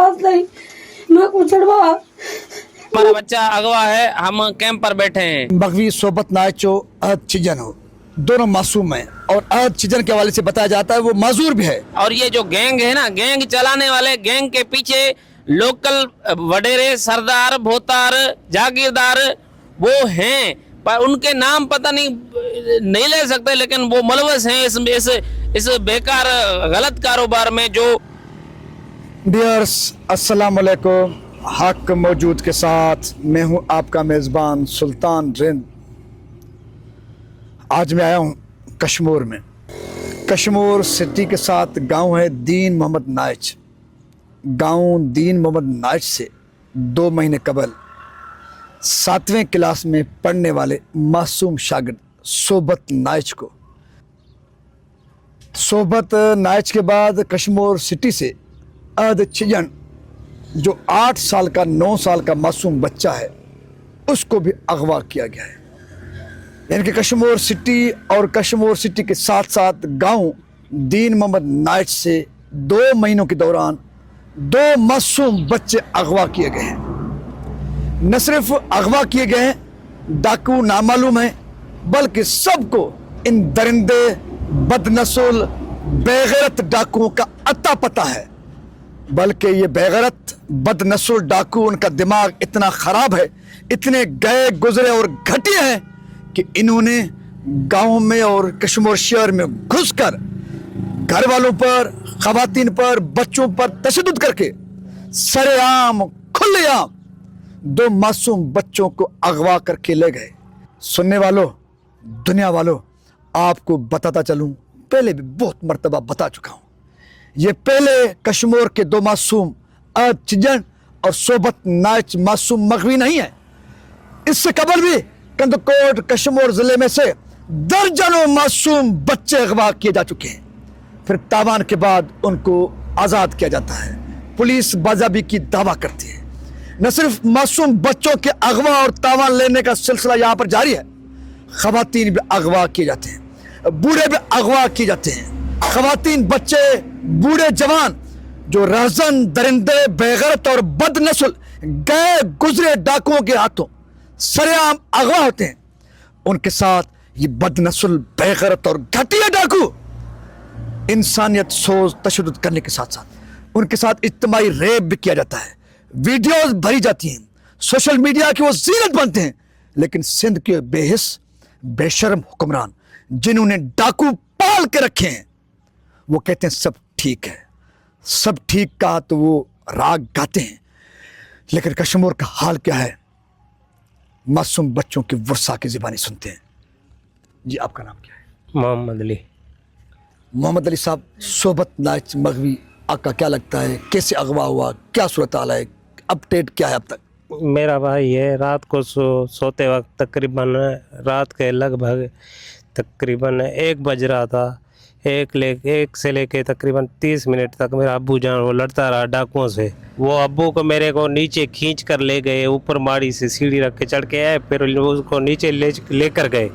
आवाज नहीं, मैं कुछड़वा। हमारा बच्चा अगवा है, हम कैंप पर बैठे हैं। मगवी सोबत नाचो अहद चिजन हो, दोनों मासूम हैं और अहद चिजन के हवाले से बताया जाता है वो माजूर भी है। और ये जो गैंग है ना, गैंग चलाने वाले गैंग के पीछे लोकल वडेरे, सरदार, भोतार, जागीरदार वो हैं, पर उनके नाम पता नहीं ले सकते, लेकिन वो मुलवस हैं इस बेकार गलत कारोबार में जो। डियर्स अस्सलाम वालेकुम, हक मौजूद के साथ मैं हूं आपका मेज़बान सुल्तान रिंद। आज मैं आया हूं कश्मीर में। कश्मीर सिटी के साथ गांव है दीन मोहम्मद नाइच। गांव दीन मोहम्मद नाइच से 2 महीने कबल 7वें क्लास में पढ़ने वाले मासूम शागिर्द सोबत नाइच को, सोबत नाइच के बाद कश्मीर सिटी से अहद चिजन जो 8 साल का 9 साल का मासूम बच्चा है उसको भी अगवा किया गया है। यानी कि कश्मीर सिटी और कश्मीर सिटी के साथ साथ गांव दीन मोहम्मद नाइच से 2 महीनों के दौरान 2 मासूम बच्चे अगवा किए गए हैं। न सिर्फ अगवा किए गए हैं, डाकू नामालूम है, बल्कि सबको इन दरिंदे बदनस्ल बेगैरत डाकुओं का अता पता है। बल्कि ये बेगैरत बदनस्ल डाकू, उनका दिमाग इतना ख़राब है, इतने गए गुजरे और घटिया हैं कि इन्होंने गाँव में और कश्मीर शहर में घुसकर घर वालों पर, ख़वातीन पर, बच्चों पर तशद्दुद करके सरेआम खुलेआम 2 मासूम बच्चों को अगवा करके ले गए। सुनने वालों, दुनिया वालों, आपको बताता चलूं, पहले भी बहुत मर्तबा बता चुका हूं, ये पहले कश्मीर के 2 मासूम अहद चिजन और सोबत नाइच मासूम मगवी नहीं है। इससे कबल भी कंदकोट कश्मीर जिले में से दर्जनों मासूम बच्चे अगवा किए जा चुके हैं। फिर तावान के बाद उनको आज़ाद किया जाता है। पुलिस बाज़ाबी की दावा करती है। न सिर्फ मासूम बच्चों के अगवा और तावान लेने का सिलसिला यहाँ पर जारी है, ख़वातीन भी अगवा किए जाते हैं, बूढ़े भी अगवा किए जाते हैं। ख़वातीन, बच्चे, बूढ़े, जवान जो रहज़न, दरिंदे, बेगैरत और बदनस्ल गए गुजरे डाकुओं के हाथों सरेआम अगवा होते हैं, उनके साथ ये बदनस्ल, बेगैरत और घटिया डाकू इंसानियत सोच तशद्दुद करने के साथ साथ उनके साथ इज्तिमाई रेप भी किया जाता है। वीडियोस भरी जाती हैं, सोशल मीडिया की वो जीनत बनते हैं। लेकिन सिंध के बेहिस बेशर्म हुक्मरान जिन्होंने डाकू पाल के रखे हैं वो कहते हैं सब ठीक है। सब ठीक का तो वो राग गाते हैं, लेकिन कश्मीर का हाल क्या है? मासूम बच्चों की वर्षा की ज़बानी सुनते हैं। जी, आपका नाम क्या है? मोहम्मद अली। मोहम्मद अली साहब, सोबत नाइच मगवी आपका क्या लगता है, कैसे अगवा हुआ, क्या सूरत हाल है, अपडेट क्या है अब तक? मेरा भाई है, रात को सोते वक्त तकरीबन रात के लगभग तकरीबन 1 बज रहा था। 1 से लेके तकरीबन 30 मिनट तक मेरा अब्बू जान वो लड़ता रहा डाकुओं से। वो अब्बू को मेरे को नीचे खींच कर ले गए, ऊपर माड़ी से सीढ़ी रख के चढ़ के आए, फिर उसको नीचे लेकर गए।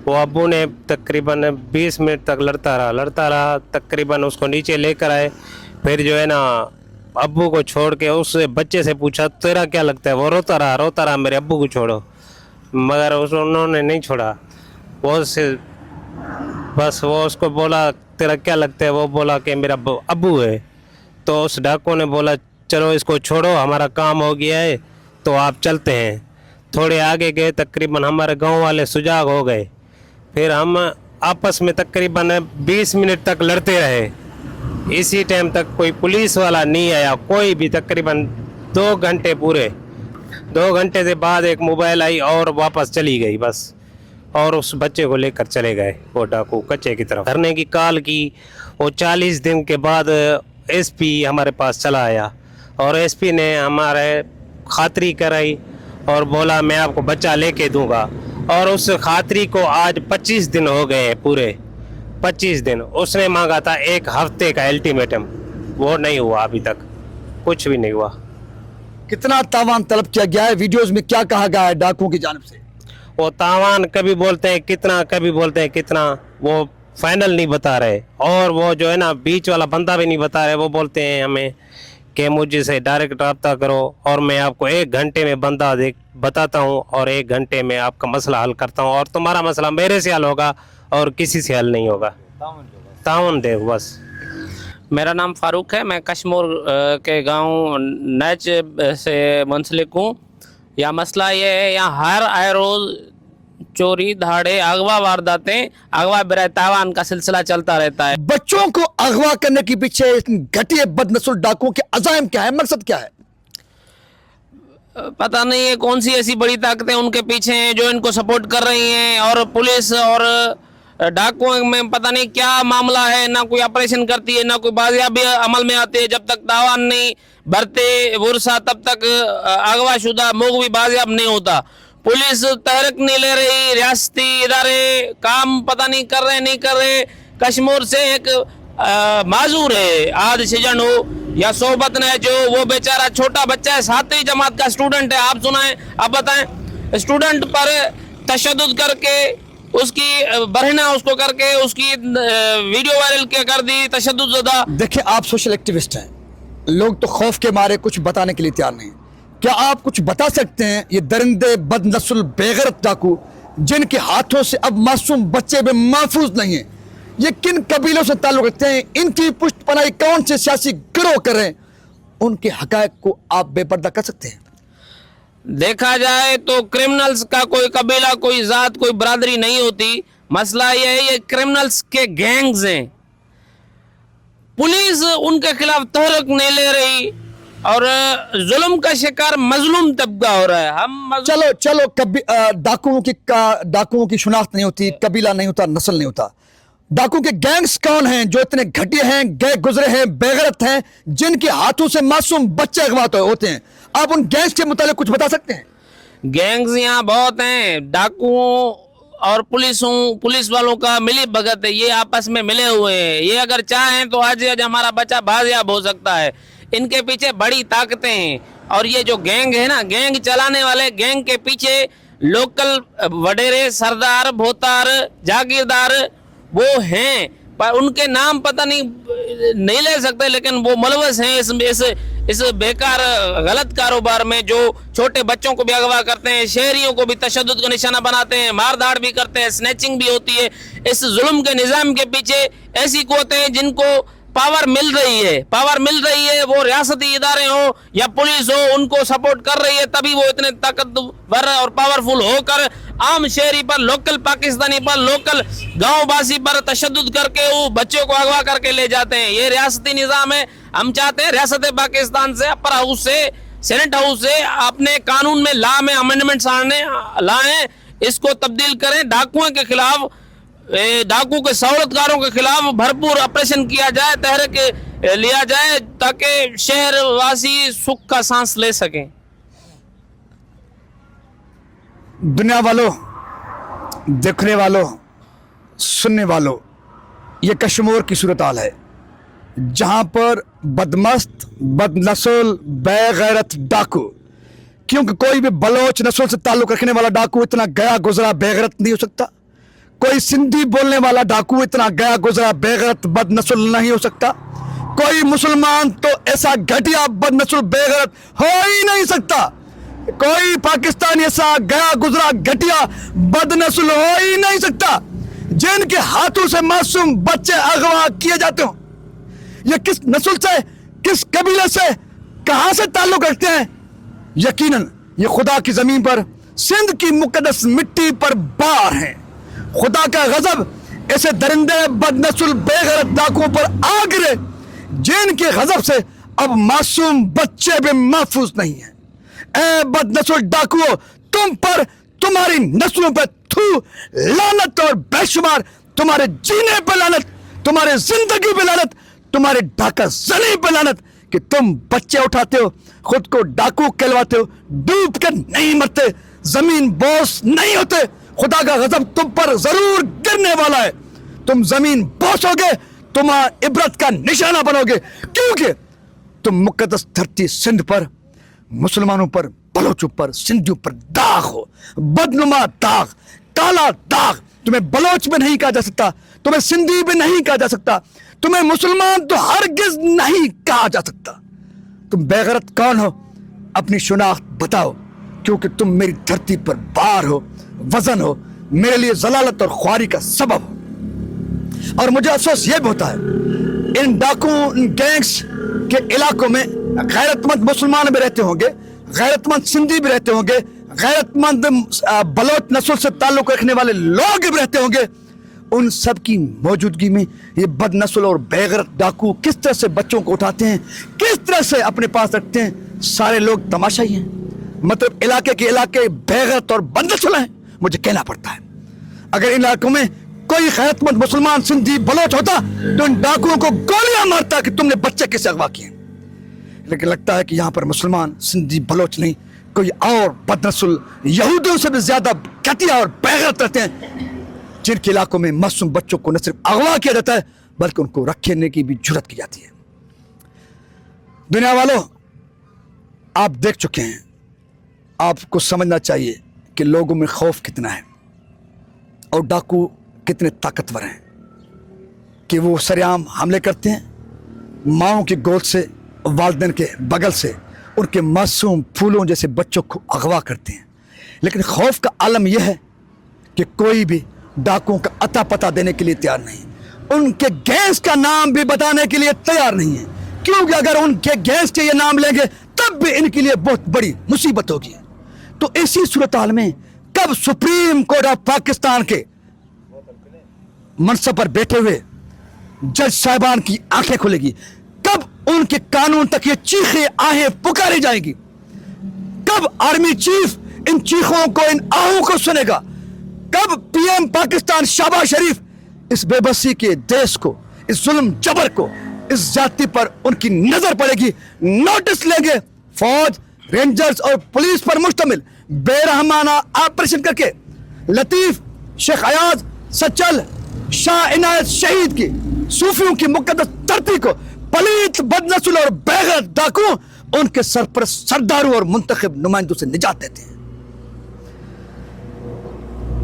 वो अब्बू ने तकरीबन 20 मिनट तक लड़ता रहा, तकरीबन उसको नीचे लेकर आए। फिर जो है ना, अब्बू को छोड़ के उस बच्चे से पूछा तेरा क्या लगता है? वो रोता रहा मेरे अब्बू को छोड़ो, मगर उन्होंने नहीं छोड़ा। बस वो उसको बोला तेरा क्या लगता है? वो बोला कि मेरा अब्बू है। तो उस डाकू ने बोला चलो इसको छोड़ो, हमारा काम हो गया है, तो आप चलते हैं। थोड़े आगे गए, तकरीबन हमारे गांव वाले सुजाग हो गए। फिर हम आपस में तकरीबन 20 मिनट तक लड़ते रहे। इसी टाइम तक कोई पुलिस वाला नहीं आया, कोई भी। तकरीबन 2 घंटे पूरे, 2 घंटे से बाद एक मोबाइल आई और वापस चली गई बस। और उस बच्चे को लेकर चले गए वो डाकू कच्चे की तरफ। धरने की काल की, वो 40 दिन के बाद एसपी हमारे पास चला आया और एसपी ने हमारे खातरी कराई और बोला मैं आपको बच्चा लेके दूंगा। और उस खातरी को आज 25 दिन हो गए, पूरे 25 दिन। उसने मांगा था 1 हफ्ते का अल्टीमेटम, वो नहीं हुआ, अभी तक कुछ भी नहीं हुआ। कितना तावान तलब किया गया है? वीडियोस में क्या कहा गया है डाकुओं की जानिब से? वो तावान कभी बोलते हैं कितना, कभी बोलते हैं कितना, वो फाइनल नहीं बता रहे। और वो जो है ना बीच वाला बंदा भी नहीं बता रहे। वो बोलते हैं हमें कि मुझे से डायरेक्ट रब्ता करो और मैं आपको 1 घंटे में बंदा बताता हूँ और 1 घंटे में आपका मसला हल करता हूँ और तुम्हारा मसला मेरे से हल होगा और किसी से हल नहीं होगा। ताउन दे बस। मेरा नाम फारूक है, मैं कश्मीर के गांव नैच से मुंसलिक हूँ। यह मसला ये है, यहाँ हर आए रोज़ चोरी धाड़े अगवा वारदातें अगवा बराए तावान का सिलसिला चलता रहता है। बच्चों को अगवा करने के पीछे घटिया बदनस्ल डाकुओं के अज़ाइम क्या है, मकसद क्या है? पता नहीं है कौन सी ऐसी बड़ी ताकतें उनके पीछे हैं जो इनको सपोर्ट कर रही हैं, और पुलिस और डाकुओं में पता नहीं क्या मामला है, ना कोई ऑपरेशन करती है ना कोई बाजियाबी अमल में आती है। जब तक तावान नहीं भरते बुरसा तब तक अगवाशुदा मुग भी बाजियाब नहीं होता। पुलिस तहरीक नहीं ले रही, रियासती इदारे काम पता नहीं कर रहे। कश्मीर से एक माजूर है आज सीजन हो या सोबत ने, जो वो बेचारा छोटा बच्चा है, 7वीं जमात का स्टूडेंट है। आप सुनाएं, आप बताएं, स्टूडेंट पर तशद्दुद करके उसकी बरहना उसको करके उसकी वीडियो वायरल कर दी, तशद्दुद ज़दा। देखिए, आप सोशल एक्टिविस्ट हैं, लोग तो खौफ के मारे कुछ बताने के लिए तैयार नहीं। क्या आप कुछ बता सकते हैं ये दरिंदे बदनस्ल बेगैरत डाकू जिनके हाथों से अब मासूम बच्चे भी महफूज नहीं है, ये किन कबीलों से ताल्लुक रखते हैं, इनकी पुष्टपनाही कौन से सियासी गिरोह कर रहे हैं, उनके हकायक को आप बेपर्दा कर सकते हैं? देखा जाए तो क्रिमिनल्स का कोई कबीला, कोई जात, कोई बरादरी नहीं होती। मसला ये है, ये क्रिमिनल्स के गैंग्स हैं। पुलिस उनके खिलाफ तहरीक नहीं ले रही और जुल्म का शिकार मजलूम तबका हो रहा है। हम चलो कभी डाकुओं की शिनाख्त नहीं होती, कबीला नहीं होता, नस्ल नहीं होता। डाकुओं के गैंग्स कौन हैं जो इतने घटिया हैं, गए गुजरे हैं, बेगैरत हैं, जिनके हाथों से मासूम बच्चे अगवा होते हैं? आप उन गैंग्स के मुताबिक कुछ बता सकते हैं? गैंग्स यहाँ बहुत हैं। डाकुओं और पुलिस वालों का मिली भगत है, ये आपस में मिले हुए हैं। ये अगर चाहें तो आज हमारा बच्चा बाजियाब हो सकता है। इनके पीछे बड़ी ताकतें हैं, और ये जो गैंग है ना, गैंग चलाने वाले गैंग के पीछे लोकल वडेरे, सरदार, भोतार, जागीरदार वो हैं, पर उनके नाम पता नहीं ले सकते, लेकिन वो मुलवस हैं इस बेकार गलत कारोबार में, जो छोटे बच्चों को भी अगवा करते हैं, शहरियों को भी तशद्दुद का निशाना बनाते हैं, मार धाड़ भी करते हैं, स्नैचिंग भी होती है। इस जुल्म के निज़ाम के पीछे ऐसी कुव्वतें हैं जिनको पावर मिल रही है, वो रियासती इदारे हो या पुलिस हो, उनको सपोर्ट कर रही है, तभी वो इतने ताकतवर और पावरफुल होकर आम शहरी पर, लोकल पाकिस्तानी पर, लोकल गांववासी पर तशद्दुद करके वो बच्चों को अगवा करके ले जाते हैं। ये रियासती निज़ाम है। हम चाहते हैं रियासत पाकिस्तान से, अपर हाउस से, सेनेट हाउस से अपने कानून में, लॉ में अमेंडमेंट्स लाएं, इसको तब्दील करें। डाकुओं के खिलाफ, डाकू के सहूलतकारों के खिलाफ भरपूर ऑपरेशन किया जाए, तहरीक लिया जाए, ताकि शहरवासी सुख का सांस ले सकें। दुनिया वालों, देखने वालों, सुनने वालों, ये कश्मीर की सूरत हाल है जहां पर बदमस्त, बदनस्ल, बेगैरत डाकू, क्योंकि कोई भी बलोच नस्ल से ताल्लुक रखने वाला डाकू इतना गया गुजरा बेगैरत नहीं हो सकता। कोई सिंधी बोलने वाला डाकू इतना गया गुजरा बेगैरत बदनस्ल नहीं हो सकता। कोई मुसलमान तो ऐसा घटिया बदनस्ल बेगैरत हो ही नहीं सकता। कोई पाकिस्तानी ऐसा गया गुजरा घटिया बदनस्ल हो ही नहीं सकता जिनके हाथों से मासूम बच्चे अगवा किए जाते हो। ये किस नस्ल से, किस कबीले से, कहां से ताल्लुक रखते हैं? यकीनन ये खुदा की जमीन पर, सिंध की मुकद्दस मिट्टी पर बार है। खुदा का गजब ऐसे दरिंदे बदनस्ल बेगैरत डाकुओं पर आ गिरे जिनके गजब से अब मासूम बच्चे भी महफूज नहीं है। ए बदनस्ल डाकुओं, तुम पर, तुम्हारी नस्लों पर थू लानत और बेशुमार, तुम्हारे जीने पे लानत, तुम्हारे जिंदगी पे लानत, तुम्हारे डाका जनी पे लानत कि तुम बच्चे उठाते हो, खुद को डाकू कहलवाते हो, डूब कर नहीं मरते, जमीन बोस नहीं होते। खुदा का गजब तुम पर जरूर गिरने वाला है। तुम जमीन बोस होगे, तुम इबरत का निशाना बनोगे, क्योंकि तुम मुकद्दस धरती सिंध पर, मुसलमानों पर, बलोचों पर, सिंधियों पर दाग हो, बदनुमा दाग, काला दाग। तुम्हें बलोच में नहीं कहा जा सकता, तुम्हें सिंधी भी नहीं कहा जा सकता, तुम्हें मुसलमान तो हरगिज नहीं कहा जा सकता। तुम बेगैरत कौन हो, अपनी शनाख्त बताओ, क्योंकि तुम मेरी धरती पर बार हो, वजन हो, मेरे लिए जलालत और ख्वारी का सबब हो। और मुझे अफसोस ये भी होता है, इन डाकुओं, इन गैंग्स के इलाकों में गैरतमंद मुसलमान भी रहते होंगे, गैरतमंद सिंधी भी रहते होंगे, गैरतमंद बलोच नस्ल से ताल्लुक रखने वाले लोग भी रहते होंगे। उन सब की मौजूदगी में ये बदनस्ल और बेगैरत डाकू किस तरह से बच्चों को उठाते हैं, किस तरह से अपने पास रखते हैं, सारे लोग तमाशा ही हैं। मतलब इलाके के इलाके बेगैरत और बदनस्ल हैं, मुझे कहना पड़ता है। अगर इन इलाकों में कोई गैरतमंद मुसलमान, सिंधी, बलोच होता तो इन डाकुओं को गोलियां मारता कि तुमने बच्चे कैसे अगवा किए। लेकिन लगता है कि यहाँ पर मुसलमान, सिंधी, बलोच नहीं, कोई और बदनस्ल यहूदियों से भी ज्यादा घटिया और बेगैरत रहते हैं, जिनके इलाकों में मासूम बच्चों को न सिर्फ अगवा किया जाता है बल्कि उनको रखने की भी जुर्रत की जाती है। दुनिया वालों, आप देख चुके हैं, आपको समझना चाहिए कि लोगों में खौफ कितना है और डाकू कितने ताकतवर हैं कि वो सरेआम हमले करते हैं, माओं की गोद से, वालिदैन के बगल से उनके मासूम फूलों जैसे बच्चों को अगवा करते हैं। लेकिन खौफ का आलम यह है कि कोई भी डाकुओं का अता पता देने के लिए तैयार नहीं, उनके गैंग्स का नाम भी बताने के लिए तैयार नहीं है, क्योंकि अगर उनके गैंग्स के ये नाम लेंगे तब भी इनके लिए बहुत बड़ी मुसीबत होगी। तो इसी सूरत हाल में कब सुप्रीम कोर्ट ऑफ पाकिस्तान के मनसब पर बैठे हुए जज साहिबान की आंखें खुलेगी, कब उनके कानून तक ये चीखें आहें पुकारी जाएंगी, कब आर्मी चीफ इन चीखों को, इन आहों को सुनेगा, कब पीएम पाकिस्तान शहबाज शरीफ इस बेबसी के देश को, इस जुल्म जबर को, इस जाति पर उनकी नजर पड़ेगी, नोटिस लेंगे, फौज, रेंजर्स और पुलिस पर मुश्तमिल बेरहमाना ऑपरेशन करके लतीफ, शेख अयाज, सचल, शाह इनायत शहीद की, सूफियों की मुकद्दस धरती को पलीत, बदनस्ल और बेगैरत डाकू उनके सरपरस्त सरदारों और मुंतखब नुमाइंदों से निजात देते हैं।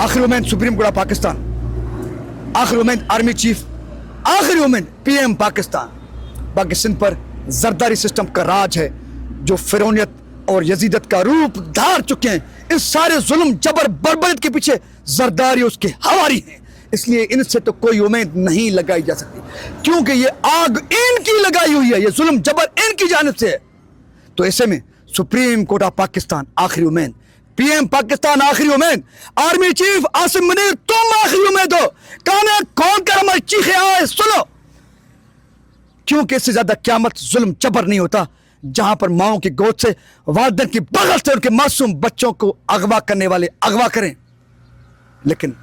आखिरी उम्मीद सुप्रीम कोर्ट ऑफ पाकिस्तान, आखिरी उम्मीद आर्मी चीफ, आखिरी उम्मीद पीएम पाकिस्तान। बाकी सिंध पर जरदारी सिस्टम का राज है जो फिरौनियत और यजीदत का रूप धार चुके हैं। इस सारे जुल्म, जबर, बर्बरियत के पीछे जरदारी उसके हवारी हैं, इसलिए इनसे तो कोई उम्मीद नहीं लगाई जा सकती, क्योंकि ये आग इनकी लगाई हुई है, ये जुल्म जबर इनकी जानिब से है। तो ऐसे में सुप्रीम कोर्ट ऑफ पाकिस्तान आखिरी उम्मीद, पीएम पाकिस्तान आखिरी उम्मीद, आर्मी चीफ आसिम मुनीर तुम आखिरी उम्मीद हो, काने कौन कर हमारी चीखें आए सुनो, क्योंकि इससे ज्यादा क़यामत जुल्म जबर नहीं होता जहां पर माओं की गोद से, वालिदैन की बगल से उनके मासूम बच्चों को अगवा करने वाले अगवा करें, लेकिन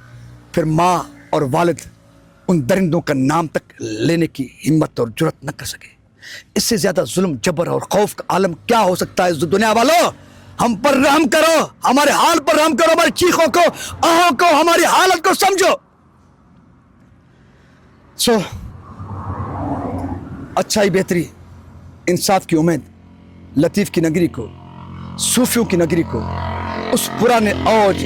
फिर माँ और वालिद उन दरिंदों का नाम तक लेने की हिम्मत और जुर्रत न कर सके। इससे ज्यादा जुल्म, जबर और खौफ का आलम क्या हो सकता है। दुनिया वालों, हम पर रहम करो, हमारे हाल पर रहम करो, हमारी चीखों को, आहों को, हमारी हालत को समझो। अच्छाई, बेहतरी, इंसाफ की उम्मीद, लतीफ की नगरी को, सूफियों की नगरी को उस पुराने औज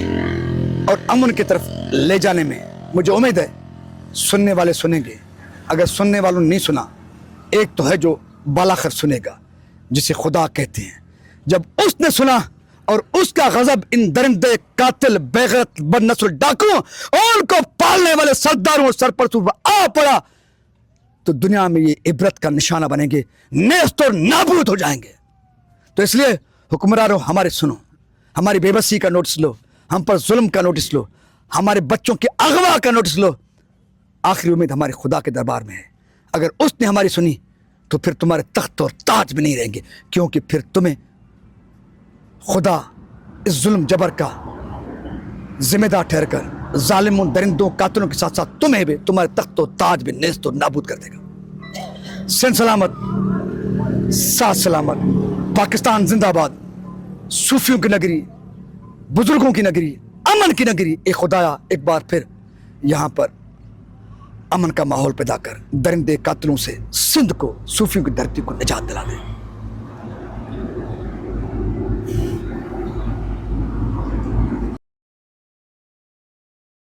और अमन की तरफ ले जाने में मुझे उम्मीद है सुनने वाले सुनेंगे। अगर सुनने वालों ने नहीं सुना, एक तो है जो बालाखर सुनेगा, जिसे खुदा कहते हैं। जब उसने सुना और उसका गजब इन दरिंदे, कातिल, बेगैरत, बदनस्ल डाकुओं और उनको पालने वाले सरदारों और सरपरस्तों पर आ पड़ा, तो दुनिया में ये इबरत का निशाना बनेंगे, नेस्त और नाबूद हो जाएंगे। तो इसलिए हुक्मरानों, हमारे सुनो, हमारी बेबसी का नोटिस लो, हम पर जुल्म का नोटिस लो, हमारे बच्चों के अगवा का नोटिस लो। आखिरी उम्मीद हमारे खुदा के दरबार में है। अगर उसने हमारी सुनी तो फिर तुम्हारे तख्त और ताज भी नहीं रहेंगे, क्योंकि फिर तुम्हें खुदा इस जुल्म जबर का जिम्मेदार ठहरकर जालिम दरिंदों, कातिलों के साथ साथ तुम्हें भी, तुम्हारे तख्त और ताज भी नेस्त और नाबूद कर देगा। सिंध सलामत, साथ सलामत, पाकिस्तान जिंदाबाद, सूफियों की नगरी, बुजुर्गों की नगरी, अमन की नगरी। एक खुदाया एक बार फिर यहाँ पर अमन का माहौल पैदा कर दरिंदे, कातिलों से सिंध को, सूफियों की धरती को निजात दिला दे।